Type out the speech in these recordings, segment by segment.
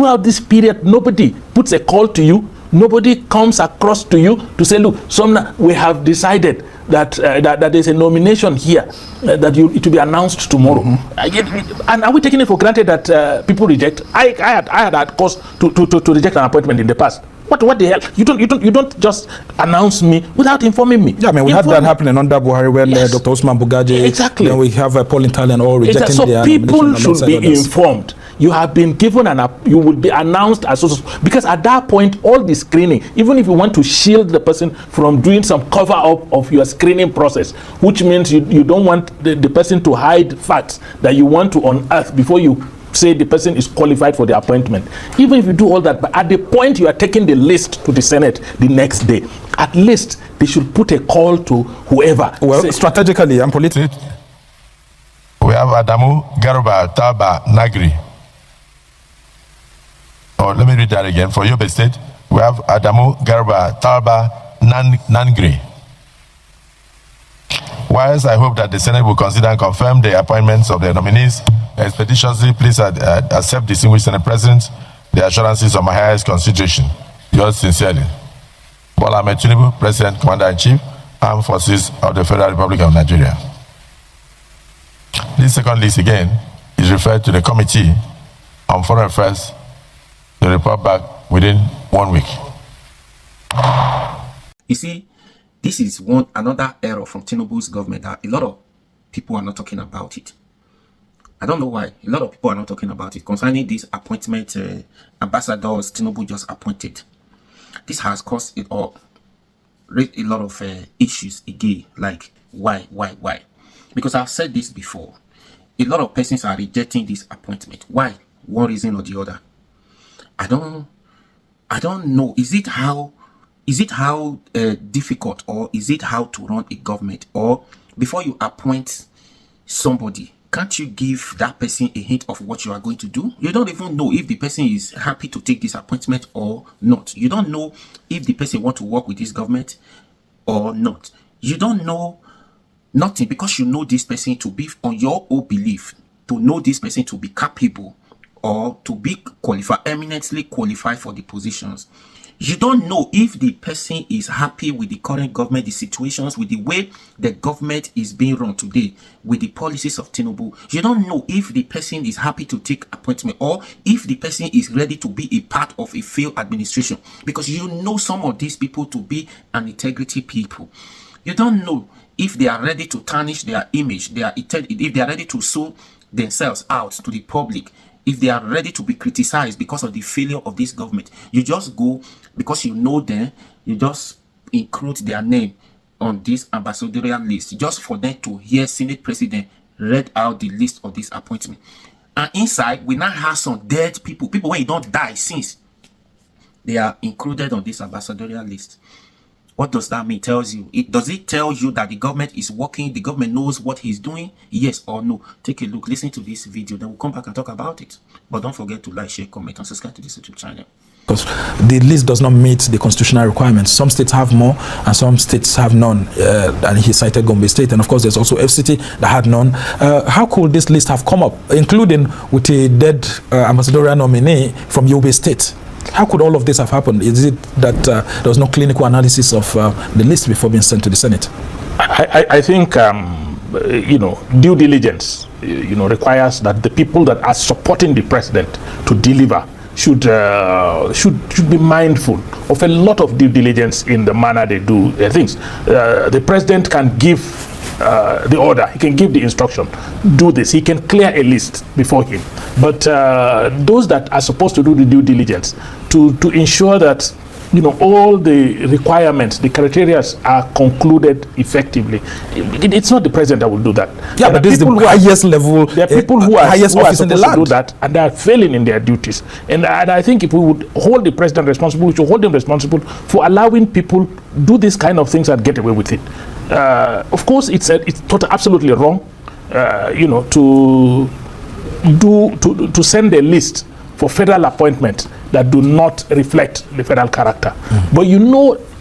Throughout this period, nobody puts a call to you. Nobody comes across to you to say, look, we have decided that that there's a nomination here that it will be announced tomorrow. And are we taking it for granted that people reject? I had cause to reject an appointment in the past. What the hell? You don't just announce me without informing me. Yeah, I mean, we had that happening under Buhari when Dr. Osman Bugaje. Exactly. Then we have Paul Intal all rejecting so people should be informed. You have been given you will be announced as because at that point, all the screening, even if you want to shield the person from doing some cover up of your screening process, which means you don't want the person to hide facts that you want to unearth before you say the person is qualified for the appointment. Even if you do all that, but at the point you are taking the list to the Senate the next day, at least they should put a call to whoever. Well, strategically and politically, we have Adamu Talba Nagri. Oh, let me read that again. For Yobe State, we have Adamu Talba Nangri. Whilst I hope that the Senate will consider and confirm the appointments of the nominees expeditiously, please accept, distinguished Senate President, the assurances of my highest consideration. Yours sincerely, Bola Tinubu, President, Commander-in-Chief, Armed Forces of the Federal Republic of Nigeria. This second list again is referred to the Committee on Foreign Affairs to report back within 1 week. You see, this is another error from Tinubu's government that a lot of people are not talking about it. I don't know why. A lot of people are not talking about it concerning this appointment ambassadors Tinubu just appointed. This has caused raised a lot of issues again. Like why? Because I've said this before. A lot of persons are rejecting this appointment. Why? One reason or the other. I don't know. Is it how difficult, or is it how to run a government? Or before you appoint somebody, can't you give that person a hint of what you are going to do? You don't even know if the person is happy to take this appointment or not. You don't know if the person wants to work with this government or not. You don't know nothing, because you know this person to be on your own belief, to know this person to be capable or to be eminently qualified for the positions. You don't know if the person is happy with the current government, the situations, with the way the government is being run today, with the policies of Tinubu. You don't know if the person is happy to take appointment, or if the person is ready to be a part of a failed administration, because you know some of these people to be an integrity people. You don't know if they are ready to tarnish their image, if they are ready to sell themselves out to the public, if they are ready to be criticized because of the failure of this government. You just go, because you know them, you just include their name on this ambassadorial list, just for them to hear Senate President read out the list of this appointment. And inside, we now have some dead people when you don't die since they are included on this ambassadorial list. What does that mean? Does it tell you that the government is working, the government knows what he's doing? Yes or no? Take a look, listen to this video, then we'll come back and talk about it. But don't forget to like, share, comment, and subscribe to this YouTube channel. Because the list does not meet the constitutional requirements. Some states have more and some states have none. And he cited Gombe State, and of course there's also FCT that had none. How could this list have come up, including with a dead ambassadorial nominee from Yobe State? How could all of this have happened? Is it that there was no clinical analysis of the list before being sent to the Senate? I think due diligence requires that the people that are supporting the president to deliver should be mindful of a lot of due diligence in the manner they do things. The president can give the order, he can give the instruction, do this, he can clear a list before him. But those that are supposed to do the due diligence to ensure that all the requirements, the criteria are concluded effectively. It's not the president that will do that. Yeah, but this is the highest level. There are people who are supposed to do that, and they are failing in their duties. And I think if we would hold the president responsible, we should hold him responsible for allowing people do this kind of things and get away with it. Of course, it's absolutely wrong, to send a list for federal appointments that do not reflect the federal character. But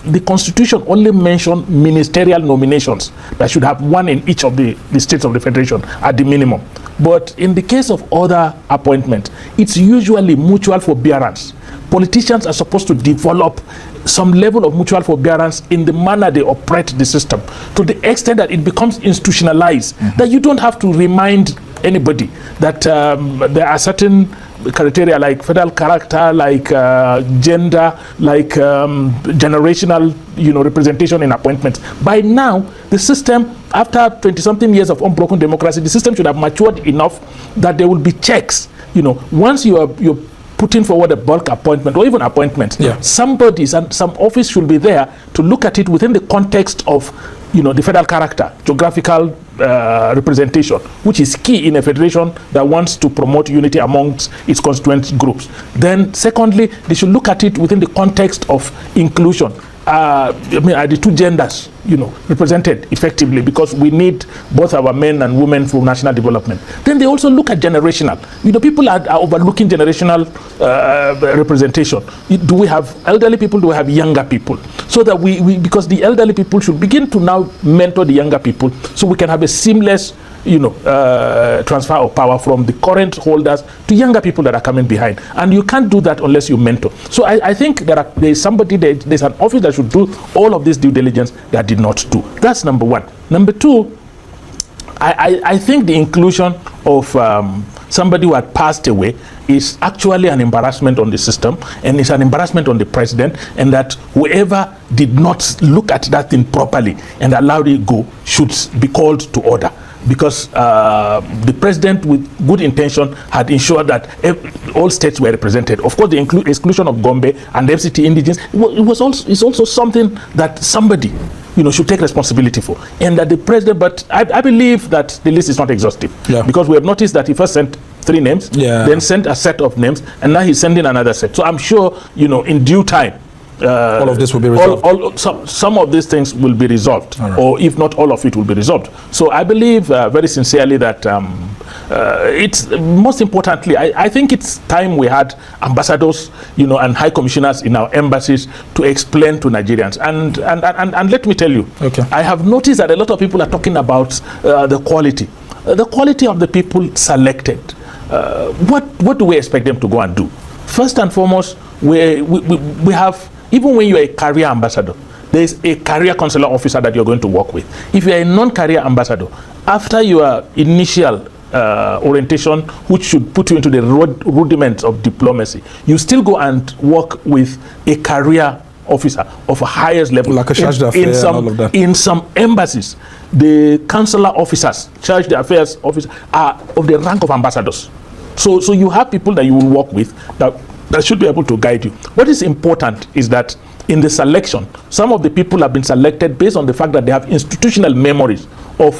the Constitution only mentions ministerial nominations that should have one in each of the states of the Federation at the minimum. But in the case of other appointments, it's usually mutual forbearance. Politicians are supposed to develop some level of mutual forbearance in the manner they operate the system, to the extent that it becomes institutionalized, that you don't have to remind anybody that there are certain criteria like federal character, like gender, like generational, representation in appointments. By now, the system, after 20-something years of unbroken democracy, the system should have matured enough that there will be checks. Once you're putting forward a bulk appointment or even appointment, somebody, some office should be there to look at it within the context of the federal character, geographical representation, which is key in a federation that wants to promote unity amongst its constituent groups. Then secondly, they should look at it within the context of inclusion. Are the two genders, represented effectively, because we need both our men and women for national development. Then they also look at generational. People are overlooking generational representation. Do we have elderly people? Do we have younger people? So that because the elderly people should begin to now mentor the younger people, so we can have a seamless transfer of power from the current holders to younger people that are coming behind. And you can't do that unless you mentor. So I think there's an office that should do all of this due diligence that did not do. That's number one. Number two, I think the inclusion of somebody who had passed away is actually an embarrassment on the system, and it's an embarrassment on the president, and that whoever did not look at that thing properly and allowed it go should be called to order. Because the president, with good intention, had ensured that all states were represented. Of course, the exclusion of Gombe and FCT indigenes is also something that somebody should take responsibility for, and that the president. But I believe that the list is not exhaustive, because we have noticed that he first sent 3 names, then sent a set of names, and now he's sending another set. So I'm sure in due time, all of this will be resolved. Some of these things will be resolved, or if not all of it will be resolved. So I believe very sincerely that it's most importantly, I think it's time we had ambassadors, and high commissioners in our embassies to explain to Nigerians. And let me tell you, I have noticed that a lot of people are talking about the quality of the people selected. What do we expect them to go and do? First and foremost, we have. Even when you're a career ambassador, there's a career consular officer that you're going to work with. If you're a non-career ambassador, after your initial orientation, which should put you into the rudiments of diplomacy, you still go and work with a career officer of a highest level. Like a charge d'affaires and all of that. In some embassies, the consular officers, charge d'affaires officers, are of the rank of ambassadors. So you have people that you will work with that should be able to guide you. What is important is that in the selection, some of the people have been selected based on the fact that they have institutional memories of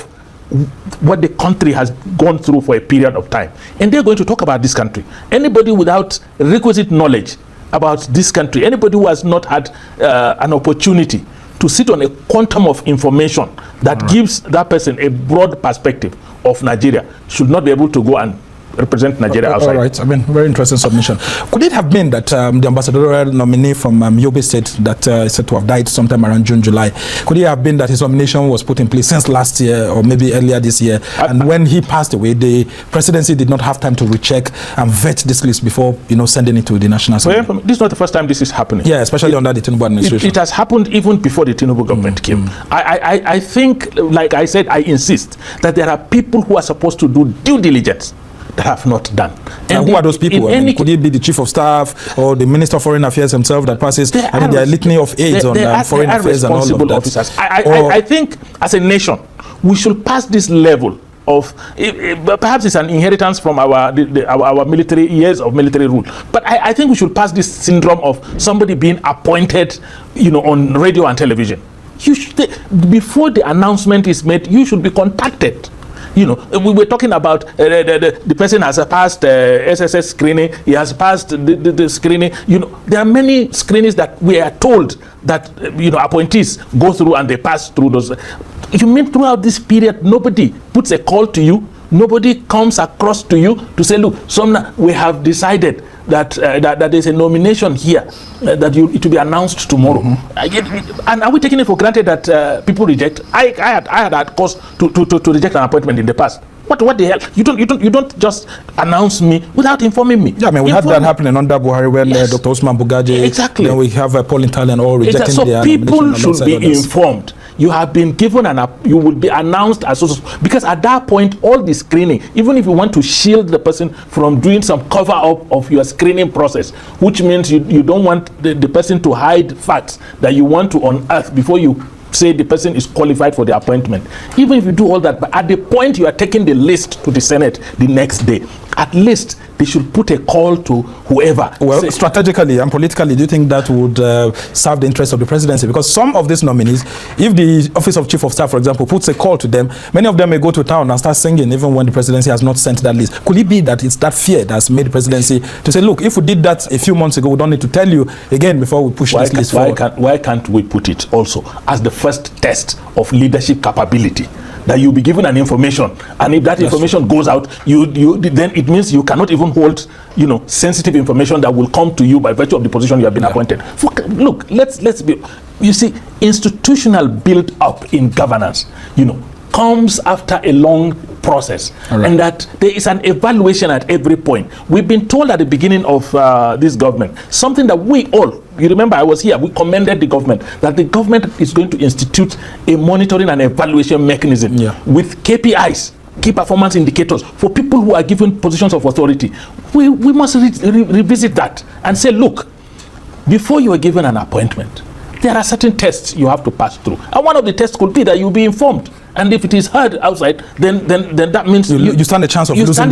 what the country has gone through for a period of time. And they're going to talk about this country. Anybody without requisite knowledge about this country, anybody who has not had an opportunity to sit on a quantum of information that gives that person a broad perspective of Nigeria, should not be able to go and represent Nigeria outside. All right. Very interesting submission. Could it have been that the ambassadorial nominee from Yobe State that is said to have died sometime around June, July, could it have been that his nomination was put in place since last year or maybe earlier this year, and when he passed away, the presidency did not have time to recheck and vet this list before sending it to the National Assembly? This is not the first time this is happening. Yeah, especially under the Tinubu administration. It has happened even before the Tinubu government came. I think, like I said, I insist that there are people who are supposed to do due diligence that have not done. And who are those people? Could it be the chief of staff or the minister of foreign affairs himself that passes? There are a litany of aides on foreign affairs and all of that. Officers. I think as a nation, we should pass this level of, perhaps it's an inheritance from our military years of military rule, but I think we should pass this syndrome of somebody being appointed, on radio and television. Before the announcement is made, you should be contacted. We were talking about the person has passed SSS screening, he has passed the screening. There are many screenings that we are told that appointees go through and they pass through those. You mean throughout this period nobody puts a call to you, nobody comes across to you to say, look, Somna, we have decided that there's a nomination here that it will be announced tomorrow. And are we taking it for granted that people reject? I had cause to reject an appointment in the past. What the hell? You don't just announce me without informing me. Yeah, I mean, we had that happening under Buhari when Dr. Osman Bugaje. Exactly. Then we have Paul Intali and all rejecting their nomination. So people should be others. informed. You have been given you will be announced as because at that point, all the screening, even if you want to shield the person from doing some cover up of your screening process, which means you don't want the person to hide facts that you want to unearth before you say the person is qualified for the appointment. Even if you do all that, but at the point you are taking the list to the Senate the next day, at least they should put a call to whoever. Well, strategically and politically, do you think that would serve the interest of the presidency? Because some of these nominees, if the Office of Chief of Staff, for example, puts a call to them, many of them may go to town and start singing even when the presidency has not sent that list. Could it be that it's that fear that's made the presidency to say, look, if we did that a few months ago, we don't need to tell you again before we push this list forward? Why can't we put it also as the first test of leadership capability? That you'll be given an information, and if that information goes out, then it means you cannot even hold, sensitive information that will come to you by virtue of the position you have been appointed. Look, let's be. You see, institutional build-up in governance, comes after a long process, and that there is an evaluation at every point. We've been told at the beginning of this government something that we all, you remember I was here, we commended the government, that the government is going to institute a monitoring and evaluation mechanism with KPIs, key performance indicators, for people who are given positions of authority. We must revisit that and say, look, before you are given an appointment, there are certain tests you have to pass through, and one of the tests could be that you'll be informed. And if it is heard outside, then that means you stand a chance of losing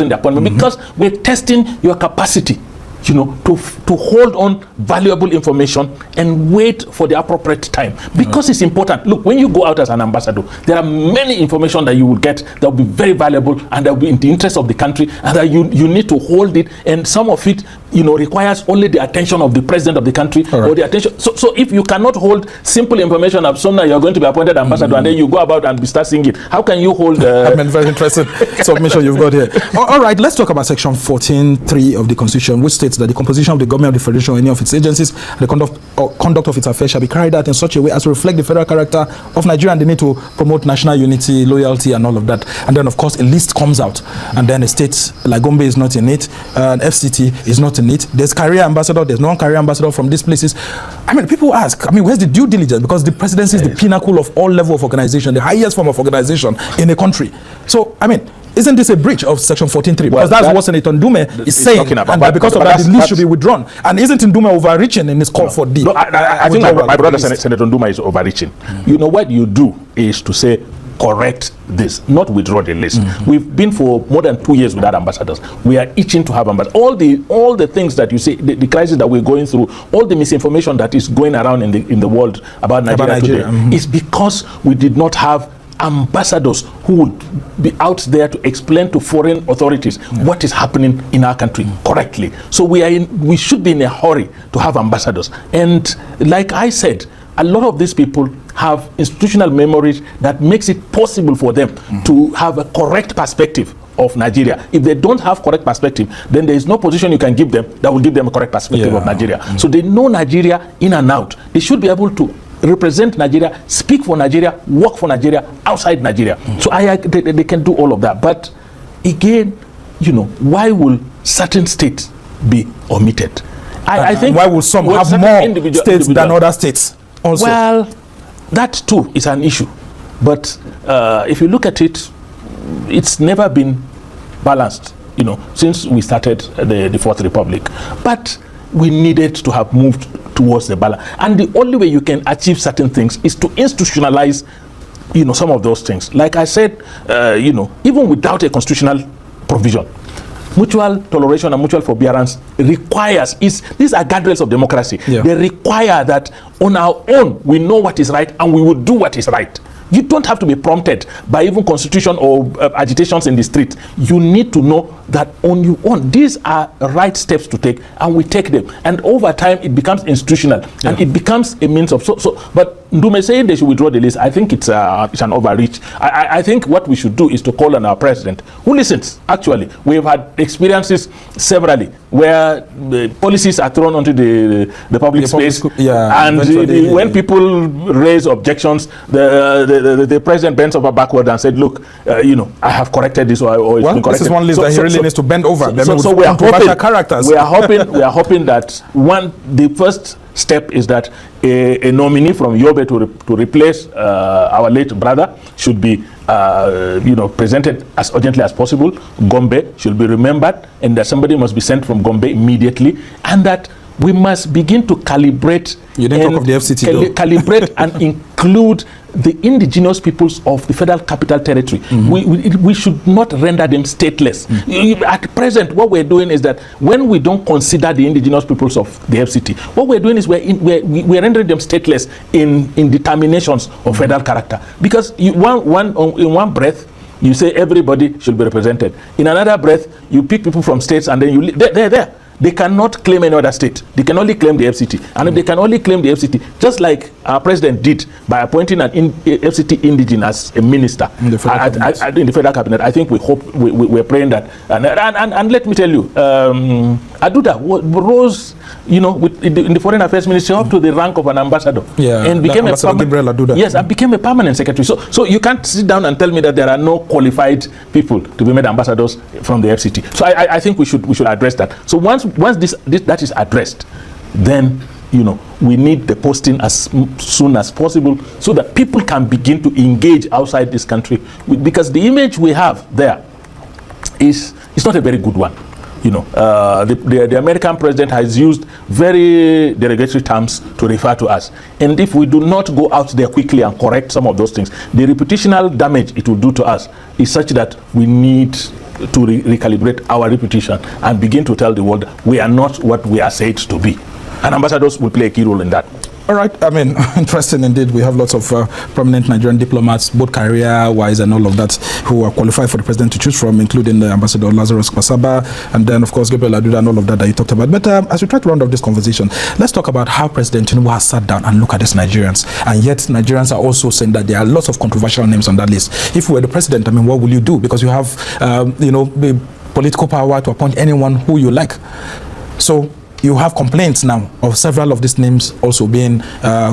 the appointment. Because we're testing your capacity, to hold on valuable information and wait for the appropriate time. Because it's important. Look, when you go out as an ambassador, there are many information that you will get that will be very valuable and that will be in the interest of the country, and that you need to hold it. And some of it, requires only the attention of the president of the country or the attention. So if you cannot hold simple information of someone you're going to be appointed ambassador and then you go about and start singing, how can you hold? Very interesting submission you've got here. All right, let's talk about Section 14(3) of the Constitution, which states that the composition of the government of the Federation or any of its agencies, the conduct of its affairs shall be carried out in such a way as to reflect the federal character of Nigeria and the need to promote national unity, loyalty, and all of that. And then, of course, a list comes out, and then a state like Gombe is not in it, and FCT is not in it. There's career ambassador, there's non-career ambassador from these places. I mean, people ask, where's the due diligence? Because the presidency is the pinnacle of all level of organization, the highest form of organization in a country. So, isn't this a breach of Section 14(3)? Because that's what Senator Ndume is saying, and because of that, the list should be withdrawn. And isn't Ndume overreaching in his call for D? No, I think my brother Senator Ndume is overreaching. What you do is to say, correct this, not withdraw the list. We've been for more than 2 years without ambassadors. We are itching to have ambassadors. All the things that you say, the crisis that we're going through, all the misinformation that is going around in the world about Nigeria today, is because we did not have ambassadors who would be out there to explain to foreign authorities what is happening in our country correctly. So we should be in a hurry to have ambassadors. And like I said, a lot of these people have institutional memories that makes it possible for them to have a correct perspective of Nigeria. If they don't have correct perspective, then there is no position you can give them that will give them a correct perspective of Nigeria. So they know Nigeria in and out. They should be able to represent Nigeria, speak for Nigeria, work for Nigeria, outside Nigeria. So they can do all of that. But again, why will certain states be omitted? I think why will some have more states than other states also? Well, that too is an issue. But if you look at it, it's never been balanced, since we started the Fourth Republic. But we needed to have moved towards the balance. And the only way you can achieve certain things is to institutionalize, some of those things. Like I said, even without a constitutional provision, mutual toleration and mutual forbearance requires, these are guardrails of democracy. They require that on our own, we know what is right and we will do what is right. You don't have to be prompted by even constitution or agitations in the street. You need to know that on your own, these are right steps to take, and we take them. And over time, it becomes institutional, and it becomes a means of but Ndume saying they should withdraw the list, I think it's an overreach. I think what we should do is to call on our president, who listens. Actually, we've had experiences severally where the policies are thrown onto the public space, and when people raise objections, the president bends over backward and said, "Look, I have corrected this, or it's been corrected." This is one list that he really needs to bend over. So we are hoping that the first step is that a nominee from Yobe to replace our late brother should be presented as urgently as possible. Gombe should be remembered, and that somebody must be sent from Gombe immediately, and that we must begin to calibrate. You didn't talk of the FCT, calibrate and include the indigenous peoples of the Federal Capital Territory. We should not render them stateless. At present, what we're doing is that when we don't consider the indigenous peoples of the FCT, what we're doing is we're rendering them stateless in determinations of federal character. Because in one breath, you say everybody should be represented. In another breath, you pick people from states and then they're there. They cannot claim any other state. They can only claim the FCT. And if they can only claim the FCT, just like our president did by appointing an FCT indigene as a minister in the federal cabinet, I think we're praying that. And let me tell you, Aduda rose, in the foreign affairs ministry up to the rank of an ambassador, and became and became a permanent secretary. So you can't sit down and tell me that there are no qualified people to be made ambassadors from the FCT. So I think we should address that. So once that is addressed, then we need the posting as soon as possible so that people can begin to engage outside this country, because the image we have there is not a very good one. The American president has used very derogatory terms to refer to us, and if we do not go out there quickly and correct some of those things, the reputational damage it will do to us is such that we need to recalibrate our reputation and begin to tell the world we are not what we are said to be, and ambassadors will play a key role in that. All right. Interesting indeed. We have lots of prominent Nigerian diplomats, both career-wise and all of that, who are qualified for the president to choose from, including the Ambassador Lazarus Kwasaba, and then, of course, Gabriel Aduda and all of that you talked about. But as we try to round off this conversation, let's talk about how President Tinubu has sat down and looked at these Nigerians. And yet, Nigerians are also saying that there are lots of controversial names on that list. If you were the president, what will you do? Because you have, the political power to appoint anyone who you like. So you have complaints now of several of these names also being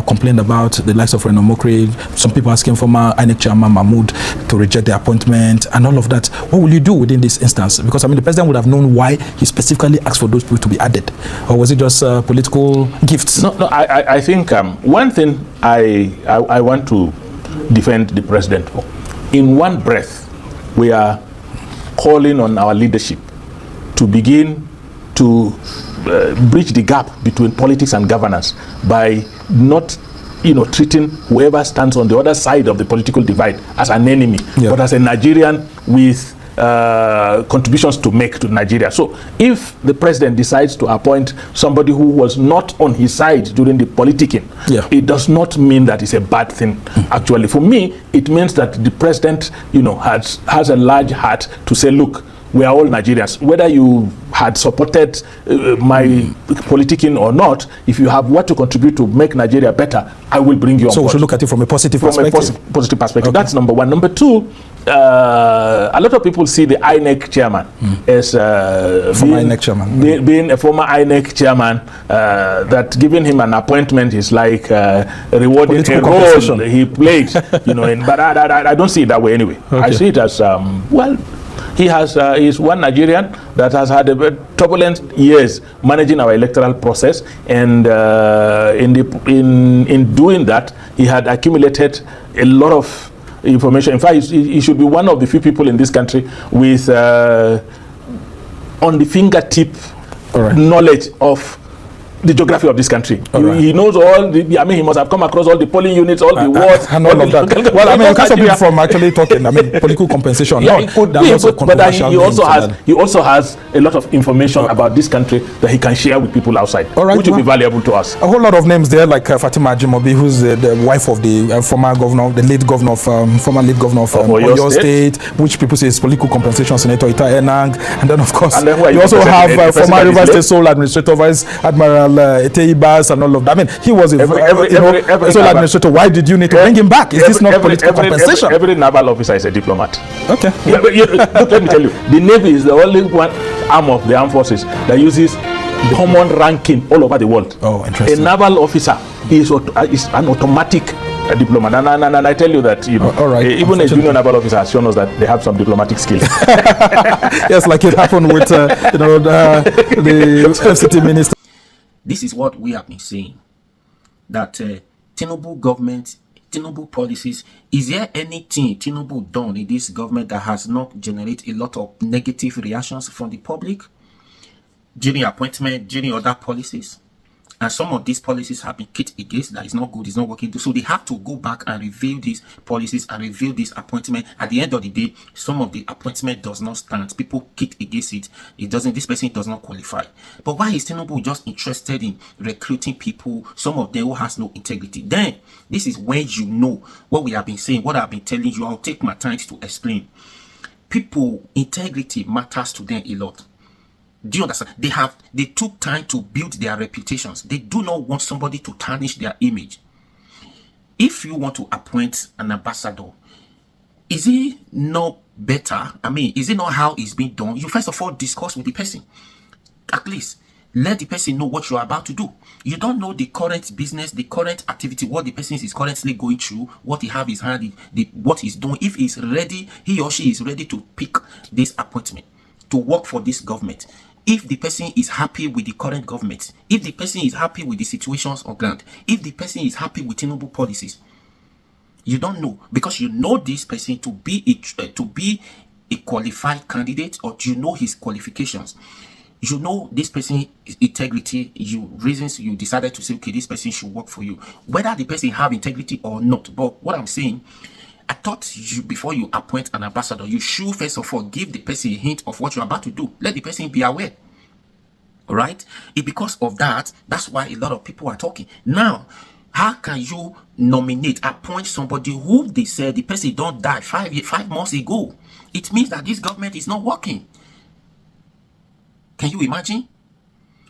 complained about, the likes of Reno Mokri, some people asking former INEC chairman Mahmoud to reject the appointment and all of that. What will you do within this instance? Because the president would have known why he specifically asked for those people to be added. Or was it just political gifts? No, I think one thing I want to defend the president for. In one breath, we are calling on our leadership to begin to bridge the gap between politics and governance by not treating whoever stands on the other side of the political divide as an enemy, but as a Nigerian with contributions to make to Nigeria. So if the president decides to appoint somebody who was not on his side during the politicking, it does not mean that it's a bad thing. Actually, for me, it means that the president has a large heart to say, look, we are all Nigerians. Whether you had supported my politicking or not, if you have what to contribute to make Nigeria better, I will bring you on board. So we should look at it from a positive perspective? From a positive perspective. Okay. That's number one. Number two, a lot of people see the INEC chairman as being a former INEC chairman, that giving him an appointment is like rewarding a role he played. But I don't see it that way anyway. Okay. I see it as, he's one Nigerian that has had a turbulent years managing our electoral process, and in doing that, he had accumulated a lot of information. In fact, he should be one of the few people in this country with on the fingertip knowledge of the geography of this country. He knows all the, he must have come across all the polling units, all the wards, and all of that. Well, you can't stop him from actually talking. Political compensation. It could be, but he also has a lot of information about this country that he can share with people outside, which will be valuable to us. A whole lot of names there, like Fatima Ajimobi, who's the wife of the former governor, the late governor of former lead governor of Oyo State, which people say is political compensation, Senator Ita Enang, and then of course you also have former Rivers State Sole Administrator Vice Admiral Eteibas and all of that. I mean, he was a every sole administrator. Why did you need to bring him back? Is this not political compensation? Every naval officer is a diplomat. Okay. Look, let me tell you, the Navy is the only one arm of the armed forces that uses common ranking all over the world. Oh, interesting. A naval officer is an automatic diplomat, and I tell you that, you know, all right. Even a junior naval officer has shown us that they have some diplomatic skills. Yes, like it happened with the FCT minister. This is what we have been saying, that Tinubu government, Tinubu policies, is there anything Tinubu done in this government that has not generated a lot of negative reactions from the public during appointment, during other policies? And some of these policies have been kicked against, that is not good, it's not working. So they have to go back and review these policies and review this appointment. At the end of the day, some of the appointment does not stand. People kick against it. It doesn't, this person does not qualify. But why is Tinubu just interested in recruiting people, some of them who has no integrity? Then, this is when you know what we have been saying, what I've been telling you. I'll take my time to explain. People, integrity matters to them a lot. Do you understand? They took time to build their reputations. They do not want somebody to tarnish their image. If you want to appoint an ambassador, is it not better? I mean, is it not how it's being done? You first of all discuss with the person. At least let the person know what you are about to do. You don't know the current business, the current activity, what the person is currently going through, what he have his hand, what he's doing. If he's ready, he or she is ready to pick this appointment, to work for this government. If the person is happy with the current government, if the person is happy with the situations on ground, if the person is happy with Tinubu policies, you don't know, because you know this person to be a qualified candidate, or you know his qualifications. You know this person's integrity, reasons you decided to say, okay, this person should work for you, whether the person have integrity or not. But what I'm saying, I thought before you appoint an ambassador, you should first of all give the person a hint of what you're about to do. Let the person be aware. Right? Because of that, that's why a lot of people are talking. Now, how can you appoint somebody who they said the person don't die 5 months ago? It means that this government is not working. Can you imagine?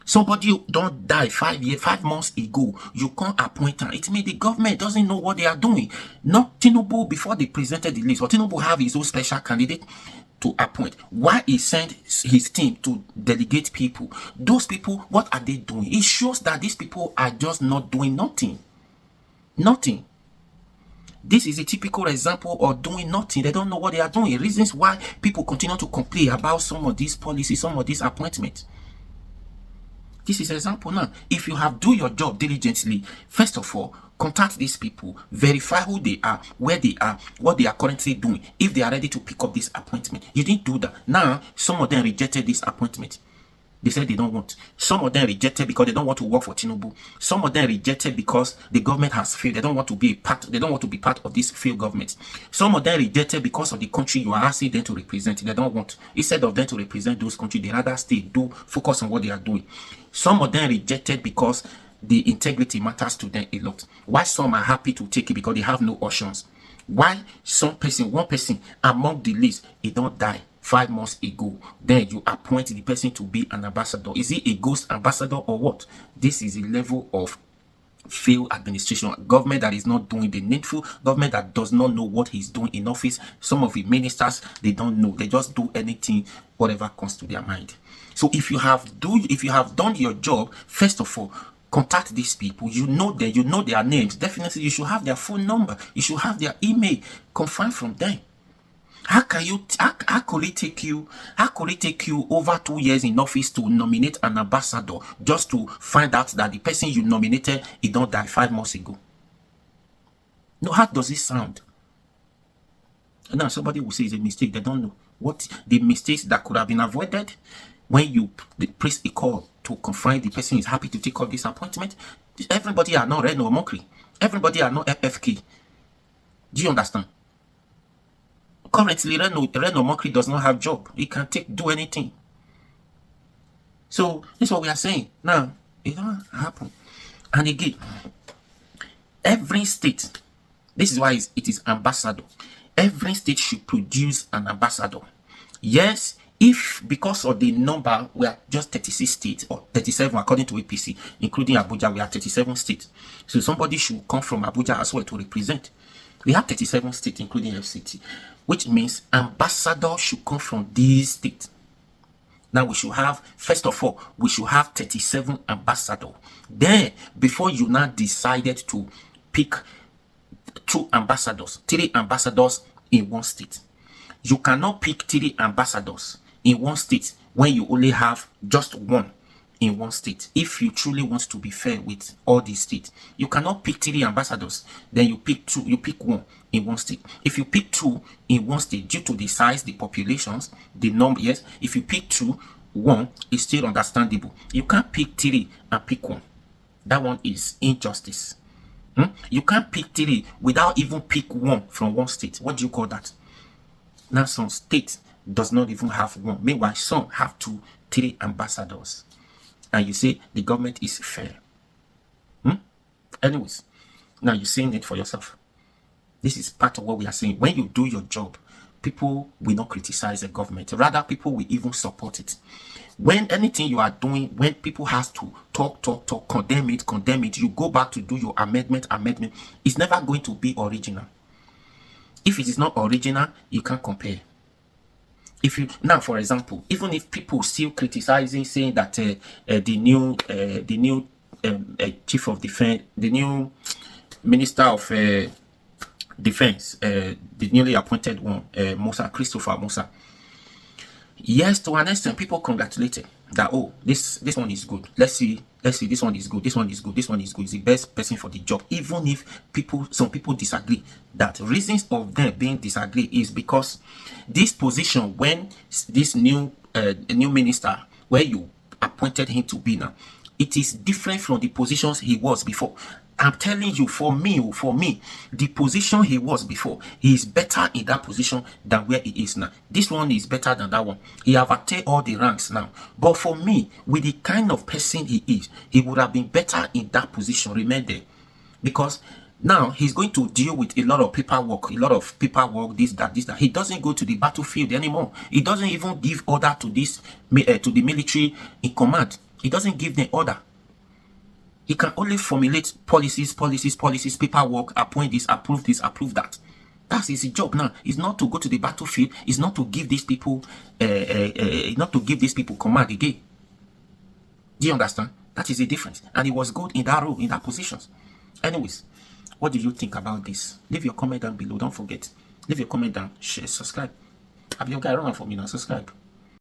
Somebody don't die 5 months ago, you can't appoint her. It means the government doesn't know what they are doing. Not Tinubu, before they presented the list, or Tinubu have his own special candidate to appoint. Why he sent his team to delegate people? Those people, what are they doing? It shows that these people are just not doing nothing. Nothing. This is a typical example of doing nothing. They don't know what they are doing. Reasons why people continue to complain about some of these policies, some of these appointments. This is an example now. If you have do your job diligently, first of all, contact these people, verify who they are, where they are, what they are currently doing, if they are ready to pick up this appointment. You didn't do that. Now, some of them rejected this appointment. They said they don't want. Some of them rejected because they don't want to work for Tinubu. Some of them rejected because the government has failed. They don't want to be part. They don't want to be part of this failed government. Some of them rejected because of the country you are asking them to represent. They don't want. Instead of them to represent those countries, they rather focus on what they are doing. Some of them rejected because the integrity matters to them a lot. Why some are happy to take it because they have no options. Why one person among the list, he don't die 5 months ago, then you appoint the person to be an ambassador. Is he a ghost ambassador or what? This is a level of failed administration. Government that is not doing the needful, government that does not know what he's doing in office. Some of the ministers, they don't know. They just do anything, whatever comes to their mind. So if you have done your job, first of all, contact these people. You know them, you know their names. Definitely you should have their phone number, you should have their email. Confirm from them. How could it take you over 2 years in office to nominate an ambassador just to find out that the person you nominated, he don't die 5 months ago? No, how does it sound? Now somebody will say it's a mistake. They don't know what the mistakes that could have been avoided when you press a call to confirm the person is happy to take up this appointment. Everybody are not Reno Mokri. Everybody are not FFK. Do you understand? Currently, Reno Mokri does not have job. He can do anything. So this is what we are saying. Now, it don't happen. And again, every state, this is why it is ambassador. Every state should produce an ambassador. Yes, If because of the number, we are just 36 states or 37 according to APC, including Abuja, we are 37 states. So somebody should come from Abuja as well to represent. We have 37 states, including FCT, which means ambassadors should come from these states. Now we should have, first of all, we should have 37 ambassadors. Then, before you now decided to pick 2 ambassadors, 3 ambassadors in one state. You cannot pick 3 ambassadors in one state when you only have just 1 in one state. If you truly want to be fair with all these states, you cannot pick 3 ambassadors, then you pick 2, you pick 1 in one state. If you pick 2 in one state, due to the size, the populations, the number, yes, if you pick 2, 1 is still understandable. You can't pick 3 and pick 1. That one is injustice. You can't pick 3 without even pick 1 from one state. What do you call that? Now some states does not even have 1. Meanwhile, some have 2, 3 ambassadors. And you say the government is fair. Anyways, now you're saying it for yourself. This is part of what we are saying. When you do your job, people will not criticize the government. Rather, people will even support it. When anything you are doing, when people has to talk, condemn it, you go back to do your amendment, it's never going to be original. If it is not original, you can't compare. If you now, for example, even if people still criticizing, saying that the new chief of defense, the new minister of defense, the newly appointed one, Christopher Musa. Yes, to an extent, people congratulated that, oh, this one is good. Let's see, this one is good, this one is good, this one is good. He's the best person for the job. Even if some people disagree, that reasons of them being disagree is because this position, when this new minister, where you appointed him to be now, it is different from the positions he was before. I'm telling you, for me, the position he was before, he is better in that position than where he is now. This one is better than that one. He have attained all the ranks now. But for me, with the kind of person he is, he would have been better in that position, remain there. Because now he's going to deal with a lot of paperwork, this, that. He doesn't go to the battlefield anymore. He doesn't even give order to the military in command. He doesn't give them order. He can only formulate policies, paperwork, appoint this, approve that. That's his job now. It's not to go to the battlefield. It's not to give these people, command again. Do you understand? That is the difference. And he was good in that role, in that positions. Anyways, what do you think about this? Leave your comment down below. Don't forget. Leave your comment down. Share, subscribe. Have your guy around for me now. Subscribe.